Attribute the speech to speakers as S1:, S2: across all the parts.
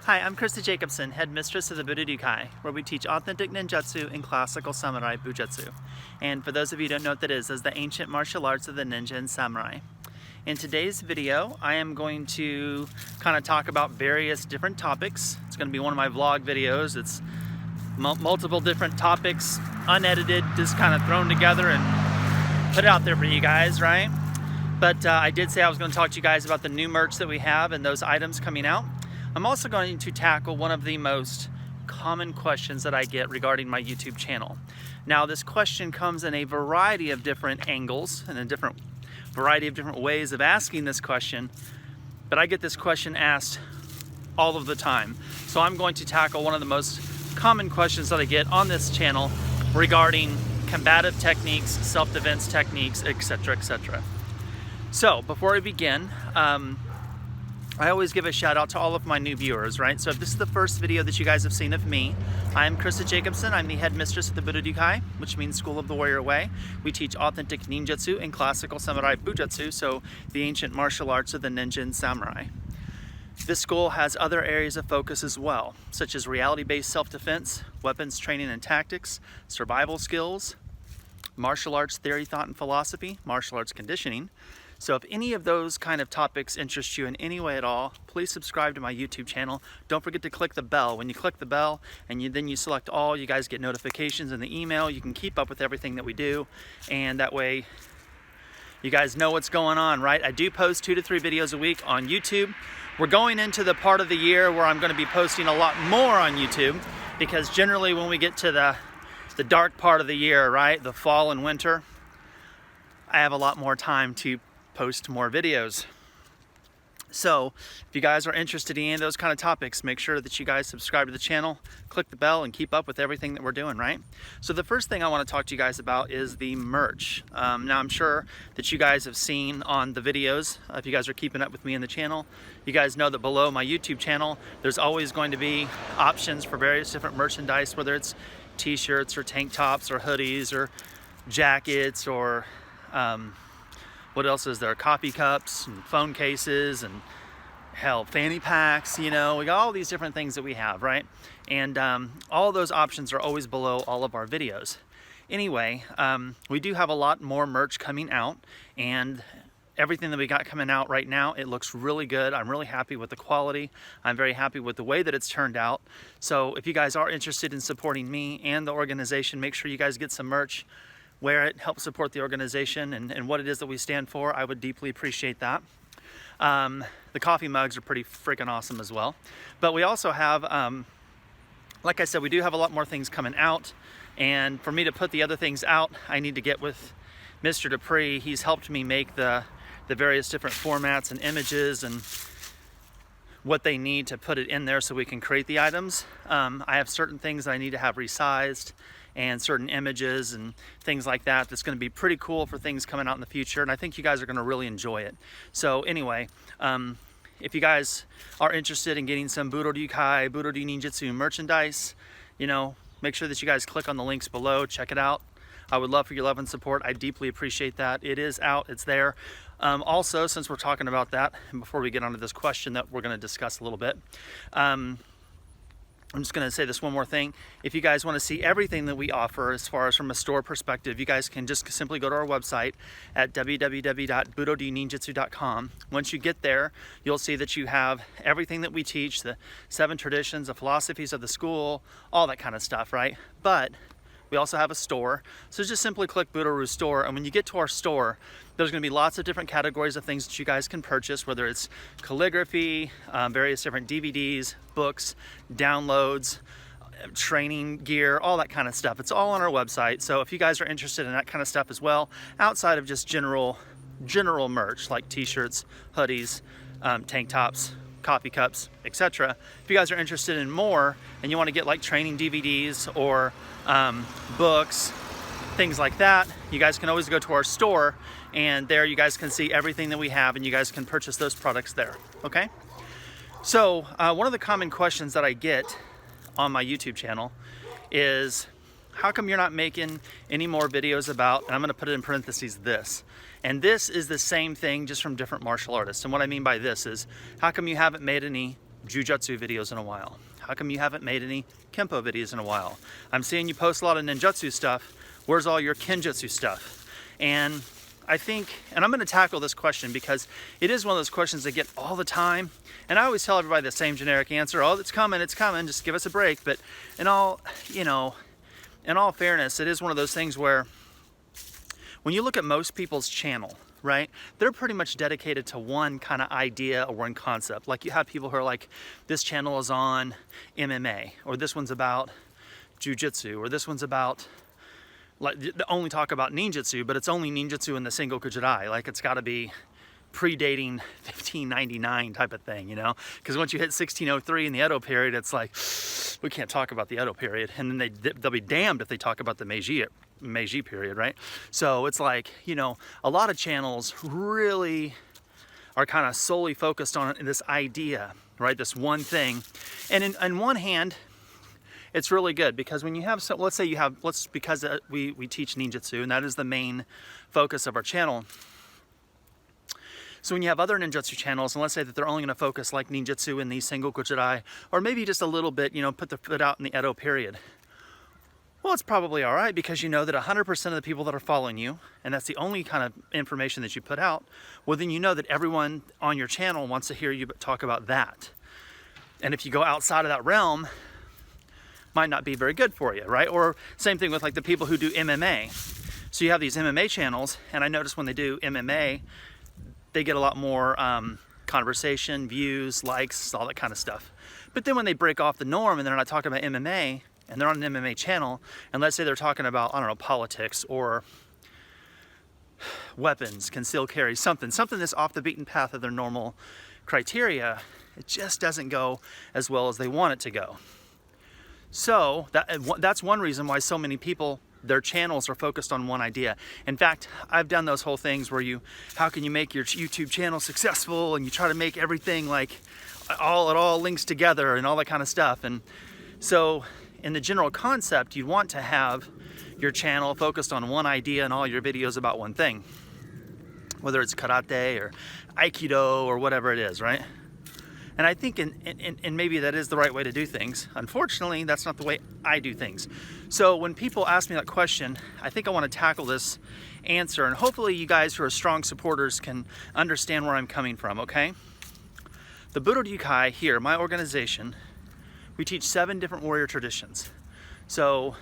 S1: Hi, I'm Christa Jacobson, headmistress of the Budo, where we teach authentic ninjutsu and classical samurai Bujutsu. And for those of you who don't know what that is the ancient martial arts of the ninja and samurai. In today's video, I am going to kind of talk about various different topics. It's going to be one of my vlog videos. It's multiple different topics, unedited, just kind of thrown together and put out there for you guys, right? But I did say I was going to talk to you guys about the new merch that we have and those items coming out. I'm also going to tackle one of the most common questions that I get regarding my YouTube channel. Now, this question comes in a variety of different angles and a variety of different ways of asking this question, but I get this question asked all of the time. So I'm going to tackle one of the most common questions that I get on this channel regarding combative techniques, self-defense techniques, etc., etc. So before I begin, I always give a shout out to all of my new viewers, right? So if this is the first video that you guys have seen of me, I'm Christa Jacobson. I'm the headmistress of the Budo, which means School of the Warrior Way. We teach authentic ninjutsu and classical samurai Bujutsu, so the ancient martial arts of the ninja and samurai. This school has other areas of focus as well, such as reality-based self-defense, weapons training and tactics, survival skills, martial arts theory, thought, and philosophy, martial arts conditioning. So if any of those kind of topics interest you in any way at all, please subscribe to my YouTube channel. Don't forget to click the bell. When you click the bell and then you select all, you guys get notifications in the email. You can keep up with everything that we do, and that way you guys know what's going on, right? I do post 2 to 3 videos a week on YouTube. We're going into the part of the year where I'm going to be posting a lot more on YouTube, because generally when we get to the dark part of the year, right, the fall and winter, I have a lot more time to post more videos. So if you guys are interested in any of those kind of topics, make sure that you guys subscribe to the channel, click the bell, and keep up with everything that we're doing, right? So the first thing I want to talk to you guys about is the merch. Now I'm sure that you guys have seen on the videos, if you guys are keeping up with me in the channel, you guys know that below my YouTube channel there's always going to be options for various different merchandise, whether it's t-shirts or tank tops or hoodies or jackets or what else is there? Coffee cups and phone cases and hell, fanny packs, you know, we got all these different things that we have, right? And all of those options are always below all of our videos. Anyway, we do have a lot more merch coming out, and everything that we got coming out right now, it looks really good. I'm really happy with the quality. I'm very happy with the way that it's turned out. So if you guys are interested in supporting me and the organization, make sure you guys get some merch, wear it, help support the organization and what it is that we stand for. I would deeply appreciate that. The coffee mugs are pretty freaking awesome as well. But we also have, like I said, we do have a lot more things coming out. And for me to put the other things out, I need to get with Mr. Dupree. He's helped me make the various different formats and images and what they need to put it in there so we can create the items. I have certain things that I need to have resized, and certain images and things like that that's going to be pretty cool for things coming out in the future, and I think you guys are going to really enjoy it. So anyway, if you guys are interested in getting some Budo Ninjutsu merchandise, you know, make sure that you guys click on the links below, check it out. I would love for your love and support. I deeply appreciate that. It is out, it's there. Also, since we're talking about that, and before we get onto this question that we're going to discuss a little bit, I'm just going to say this one more thing. If you guys want to see everything that we offer as far as from a store perspective, you guys can just simply go to our website at www.budoninjutsu.com. Once you get there, you'll see that you have everything that we teach, the 7 traditions, the philosophies of the school, all that kind of stuff, right? But we also have a store. So just simply click Budo store, and when you get to our store, there's going to be lots of different categories of things that you guys can purchase, whether it's calligraphy, various different DVDs, books, downloads, training gear, all that kind of stuff. It's all on our website. So if you guys are interested in that kind of stuff as well, outside of just general merch like t-shirts, hoodies, tank tops, coffee cups, etc. If you guys are interested in more and you want to get like training DVDs or books, things like that, you guys can always go to our store, and there you guys can see everything that we have, and you guys can purchase those products there, okay? So one of the common questions that I get on my YouTube channel is, how come you're not making any more videos about, and I'm going to put it in parentheses, this. And this is the same thing, just from different martial artists. And what I mean by this is, how come you haven't made any Jujutsu videos in a while? How come you haven't made any Kempo videos in a while? I'm seeing you post a lot of Ninjutsu stuff. Where's all your Kenjutsu stuff? And I think, and I'm going to tackle this question because it is one of those questions that get all the time. And I always tell everybody the same generic answer: oh, it's coming, just give us a break. But in all fairness, it is one of those things where when you look at most people's channel, right, they're pretty much dedicated to one kind of idea or one concept. Like you have people who are like, this channel is on MMA, or this one's about Jujutsu, or this one's about, like, they only talk about ninjutsu, but it's only ninjutsu in the single Kujidai. Like it's got to be predating 1599 type of thing, you know? Because once you hit 1603 in the Edo period, it's like, we can't talk about the Edo period. And then they'll be damned if they talk about the Meiji period, right? So it's like, you know, a lot of channels really are kind of solely focused on this idea, right? This one thing. And on one hand, it's really good because when you have, so let's say you have, because we teach ninjutsu and that is the main focus of our channel. So when you have other ninjutsu channels, and let's say that they're only going to focus like ninjutsu in the single Kujidai, or maybe just a little bit, you know, put the foot out in the Edo period. Well, it's probably all right because you know that 100% of the people that are following you, and that's the only kind of information that you put out, well, then you know that everyone on your channel wants to hear you talk about that. And if you go outside of that realm, might not be very good for you, right? Or same thing with like the people who do MMA. So you have these MMA channels, and I notice when they do MMA, they get a lot more conversation, views, likes, all that kind of stuff. But then when they break off the norm and they're not talking about MMA, and they're on an MMA channel, and let's say they're talking about, I don't know, politics or weapons, concealed carry, something that's off the beaten path of their normal criteria, it just doesn't go as well as they want it to go. So that's one reason why so many people, their channels are focused on one idea. In fact, I've done those whole things where how can you make your YouTube channel successful, and you try to make everything like it all links together and all that kind of stuff. And so in the general concept, you want to have your channel focused on one idea and all your videos about one thing, whether it's karate or aikido or whatever it is, right? And I think and maybe that is the right way to do things. Unfortunately, that's not the way I do things. So when people ask me that question, I think I want to tackle this answer, and hopefully you guys who are strong supporters can understand where I'm coming from, okay? The Budo Yukai here, my organization, we teach 7 different warrior traditions. So,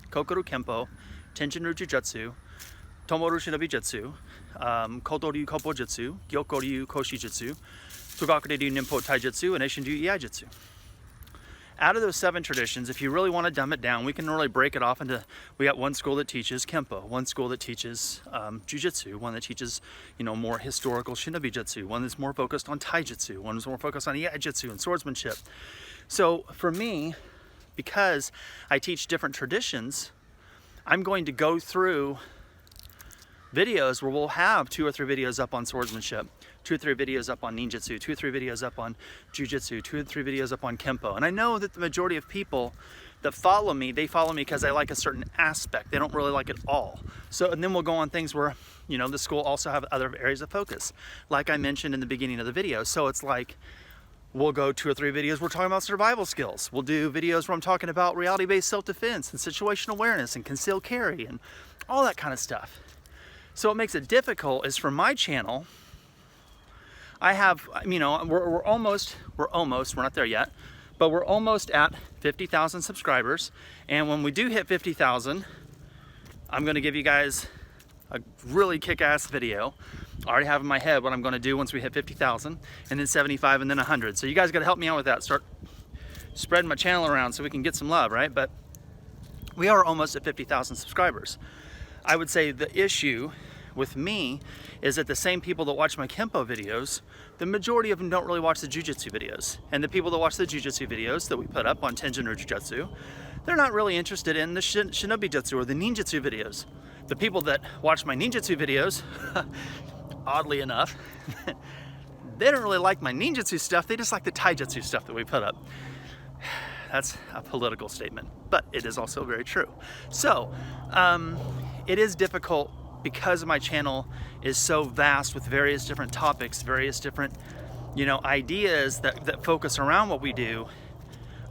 S1: Kokoru Kempo, Tenjin-ryu Jujutsu, Tomoru Shinobi Jutsu, Kotoryu Koppo Jutsu, Gyokoryu Koshi Jutsu, Togakuryu Ninpo Taijutsu, and Eishin-ryu Iaijutsu. Out of those 7 traditions, if you really want to dumb it down, we can really break it off into, we got one school that teaches Kempo, one school that teaches Jujutsu, one that teaches, you know, more historical Shinobi Jutsu, one that's more focused on Taijutsu, one that's more focused on Iaijutsu and swordsmanship. So for me, because I teach different traditions, I'm going to go through videos where we'll have 2 or 3 videos up on swordsmanship, 2 or 3 videos up on ninjutsu, 2 or 3 videos up on jujutsu, 2 or 3 videos up on Kempo. And I know that the majority of people that follow me, they follow me because they like a certain aspect. They don't really like it all. So, and then we'll go on things where, you know, the school also have other areas of focus, like I mentioned in the beginning of the video. So it's like, we'll go 2 or 3 videos, we're talking about survival skills. We'll do videos where I'm talking about reality-based self-defense and situational awareness and concealed carry and all that kind of stuff. So what makes it difficult is for my channel, I have, you know, we're almost, we're not there yet, but we're almost at 50,000 subscribers. And when we do hit 50,000, I'm gonna give you guys a really kick-ass video. I already have in my head what I'm gonna do once we hit 50,000, and then 75, and then 100. So you guys gotta help me out with that. Start spreading my channel around so we can get some love, right? But we are almost at 50,000 subscribers. I would say the issue with me is that the same people that watch my Kempo videos, the majority of them don't really watch the Jujutsu videos. And the people that watch the Jujutsu videos that we put up on Tenjin-ryu Jujutsu, they're not really interested in the Shinobi Jutsu or the Ninjutsu videos. The people that watch my Ninjutsu videos, oddly enough, they don't really like my Ninjutsu stuff, they just like the Taijutsu stuff that we put up. That's a political statement, but it is also very true. So, it is difficult because my channel is so vast with various different topics, various different you know, ideas that focus around what we do.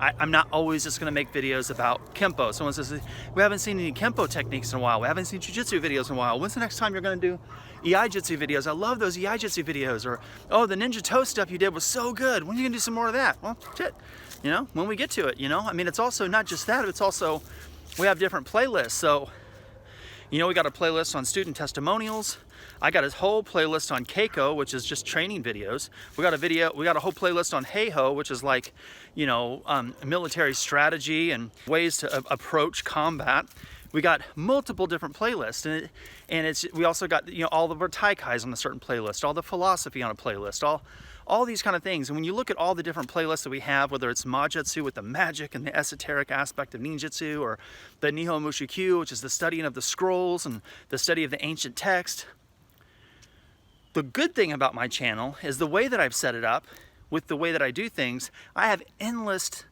S1: I'm not always just gonna make videos about Kempo. Someone says, we haven't seen any Kempo techniques in a while. We haven't seen Jujutsu videos in a while. When's the next time you're gonna do Iaijutsu videos? I love those Iaijutsu videos. Or, oh, the ninja toe stuff you did was so good. When are you gonna do some more of that? Well, shit, you know, when we get to it, you know? I mean, it's also not just that, it's also, we have different playlists. So, you know, we got a playlist on student testimonials. I got a whole playlist on Keiko, which is just training videos. We got a whole playlist on Heiho, which is like, you know, military strategy and ways to approach combat. We got multiple different playlists, and we also got, you know, all of our taikais on a certain playlist, all the philosophy on a playlist, all these kind of things. And when you look at all the different playlists that we have, whether it's Majutsu with the magic and the esoteric aspect of Ninjutsu, or the Nihon Mushikyu, which is the studying of the scrolls and the study of the ancient text. The good thing about my channel is the way that I've set it up, with the way that I do things, I have endless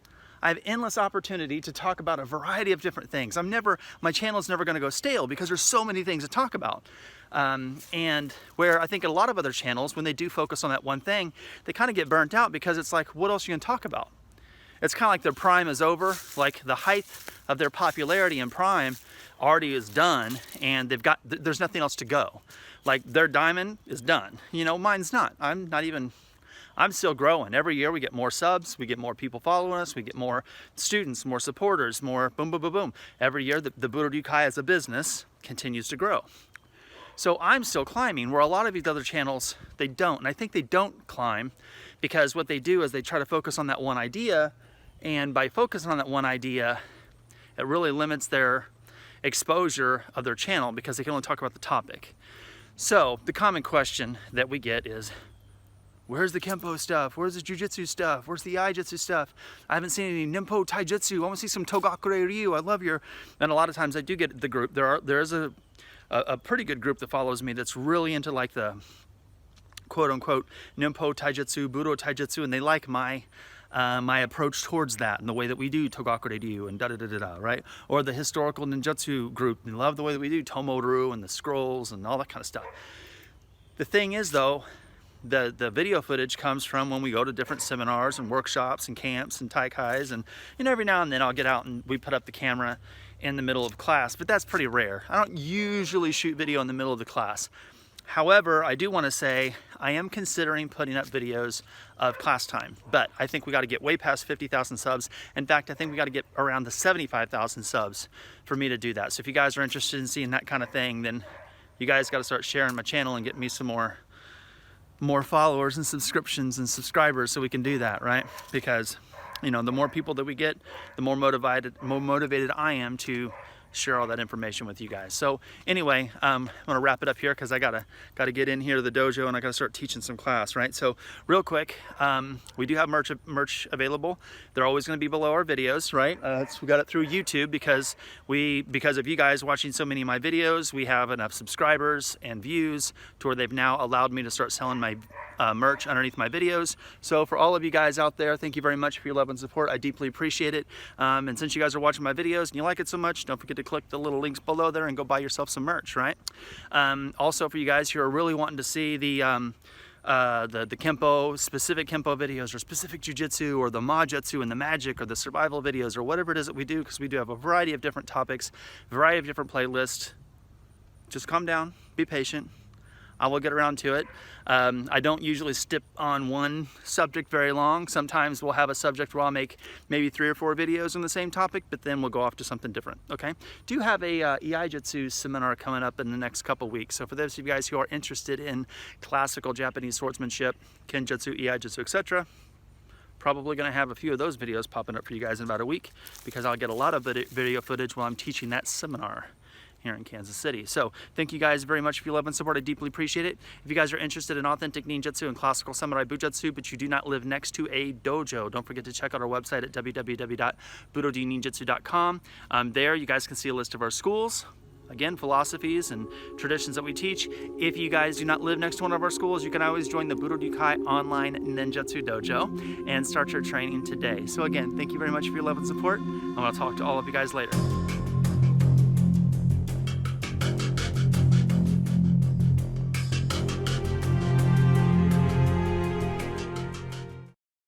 S1: opportunity to talk about a variety of different things. My channel's never gonna go stale because there's so many things to talk about. And where I think a lot of other channels, when they do focus on that one thing, they kind of get burnt out because it's like, what else are you gonna talk about? It's kind of like their prime is over, like the height of their popularity in prime already is done, and there's nothing else to go. Like their diamond is done. You know, mine's not. I'm still growing. Every year we get more subs, we get more people following us, we get more students, more supporters, more boom, boom, boom, boom. Every year the Budo as a business continues to grow. So I'm still climbing, where a lot of these other channels, they don't. And I think they don't climb because what they do is they try to focus on that one idea, and by focusing on that one idea, it really limits their exposure of their channel because they can only talk about the topic. So the common question that we get is, where's the Kempo stuff? Where's the Jujutsu stuff? Where's the Iaijutsu stuff? I haven't seen any Ninpo Taijutsu. I want to see some Togakure Ryu. I love your... And a lot of times I do get the group. There is a pretty good group that follows me that's really into like the quote-unquote Ninpo Taijutsu, Budo Taijutsu, and they like my approach towards that and the way that we do Togakure Ryu and da-da-da-da-da, right? Or the historical ninjutsu group, they love the way that we do Tomodaru and the scrolls and all that kind of stuff. The thing is though, the video footage comes from when we go to different seminars and workshops and camps and taikais, and you know, every now and then I'll get out and we put up the camera in the middle of class, but that's pretty rare. I don't usually shoot video in the middle of the class. However, I do want to say I am considering putting up videos of class time, but I think we got to get way past 50,000 subs. In fact, I think we got to get around the 75,000 subs for me to do that. So if you guys are interested in seeing that kind of thing, then you guys got to start sharing my channel and get me some more followers and subscriptions and subscribers so we can do that, right? Because, you know, the more people that we get, the more motivated I am to share all that information with you guys. So anyway, I'm gonna wrap it up here because I gotta get in here to the dojo and I gotta start teaching some class, right? So real quick, we do have merch available. They're always gonna be below our videos, right? We got it through YouTube because of you guys watching so many of my videos, we have enough subscribers and views to where they've now allowed me to start selling my merch underneath my videos. So for all of you guys out there, thank you very much for your love and support. I deeply appreciate it. And since you guys are watching my videos and you like it so much, don't forget to click the little links below there and go buy yourself some merch, right? Also for you guys who are really wanting to see the Kempo, specific Kempo videos or specific Jujutsu or the Majutsu and the magic or the survival videos or whatever it is that we do, because we do have a variety of different topics, variety of different playlists. Just calm down, be patient. I will get around to it. I don't usually stick on one subject very long. Sometimes we'll have a subject where I'll make maybe 3 or 4 videos on the same topic, but then we'll go off to something different, okay? Do have a Iaijutsu seminar coming up in the next couple weeks. So for those of you guys who are interested in classical Japanese swordsmanship, Kenjutsu, Iaijutsu, etc., probably gonna have a few of those videos popping up for you guys in about a week, because I'll get a lot of video footage while I'm teaching that seminar here in Kansas City. So thank you guys very much for your love and support. I deeply appreciate it. If you guys are interested in authentic ninjutsu and classical samurai bujutsu, but you do not live next to a dojo, don't forget to check out our website at www.budodninjutsu.com. There you guys can see a list of our schools, again, philosophies and traditions that we teach. If you guys do not live next to one of our schools, you can always join the Budo online ninjutsu dojo and start your training today. So again, thank you very much for your love and support. I'm gonna talk to all of you guys later.